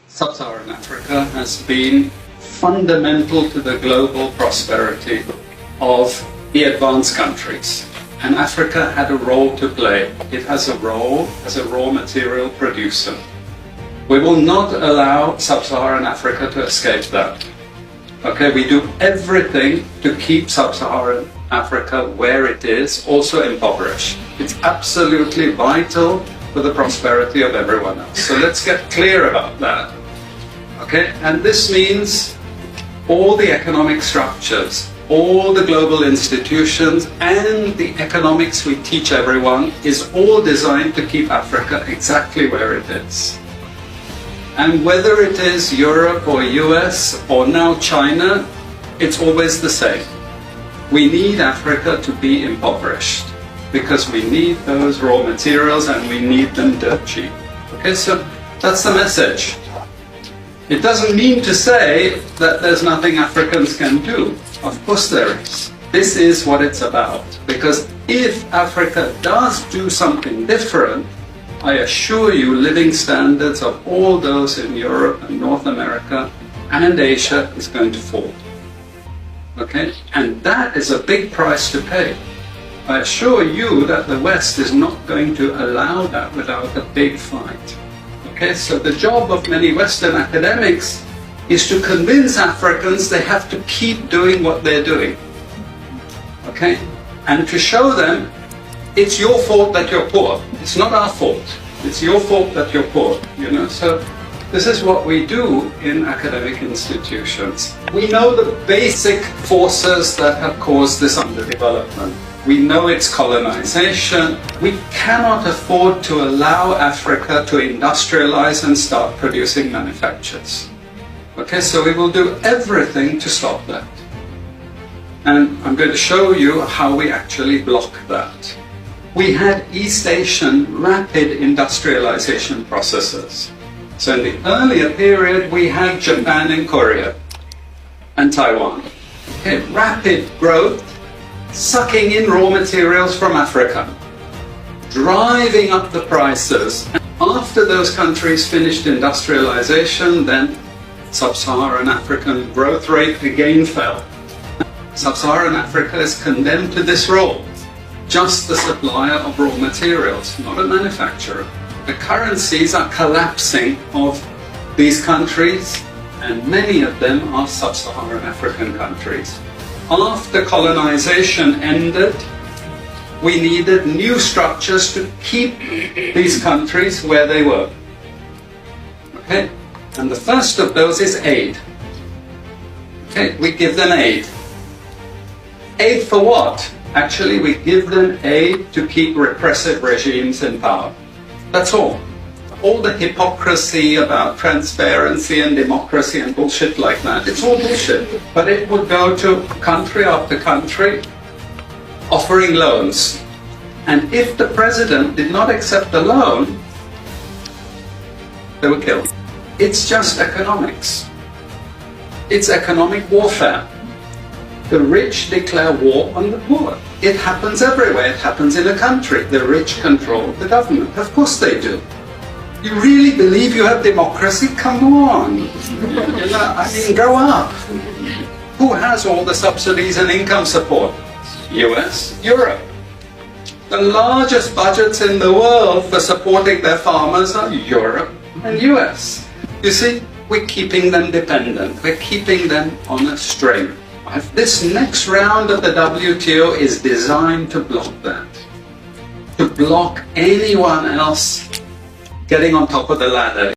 Sub-Saharan Africa has been fundamental to the global prosperity of the advanced countries. And Africa had a role to play. It has a role as a raw material producer. We will not allow Sub-Saharan Africa to escape that. Okay, we do everything to keep Sub-Saharan Africa where it is, also impoverished. It's absolutely vital for the prosperity of everyone else. So let's get clear about that. Okay, and this means all the economic structures, all the global institutions, and the economics we teach everyone is all designed to keep Africa exactly where it is. And whether it is Europe or US or now China, it's always the same. We need Africa to be impoverished because we need those raw materials and we need them dirt cheap. Okay, so that's the message. It doesn't mean to say that there's nothing Africans can do. Of course there is. This is what it's about. Because if Africa does do something different, I assure you living standards of all those in Europe and North America and Asia is going to fall. Okay? And that is a big price to pay. I assure you that the West is not going to allow that without a big fight. Okay, so the job of many Western academics is to convince Africans they have to keep doing what they're doing. Okay, and to show them it's your fault that you're poor. It's not our fault. It's your fault that you're poor. You know, so this is what we do in academic institutions. We know the basic forces that have caused this underdevelopment. We know it's colonization. We cannot afford to allow Africa to industrialize and start producing manufactures. Okay, so we will do everything to stop that. And I'm going to show you how we actually block that. We had East Asian rapid industrialization processes. So in the earlier period, we had Japan and Korea and Taiwan. Okay, rapid growth, sucking in raw materials from Africa, driving up the prices. And after those countries finished industrialization, then Sub-Saharan African growth rate again fell. Sub-Saharan Africa is condemned to this role, just the supplier of raw materials, not a manufacturer. The currencies are collapsing of these countries, and many of them are Sub-Saharan African countries. After colonization ended, we needed new structures to keep these countries where they were. Okay? And the first of those is aid. Okay? We give them aid. Aid for what? Actually, we give them aid to keep repressive regimes in power. That's all. All the hypocrisy about transparency and democracy and bullshit like that, it's all bullshit. But it would go to country after country offering loans. And if the president did not accept the loan, they were killed. It's just economics. It's economic warfare. The rich declare war on the poor. It happens everywhere. It happens in a country. The rich control the government. Of course they do. You really believe you have democracy? Come on. I mean, grow up. Who has all the subsidies and income support? US, Europe. The largest budgets in the world for supporting their farmers are Europe and US. You see, we're keeping them dependent. We're keeping them on a string. This next round of the WTO is designed to block that. To block anyone else getting on top of the ladder.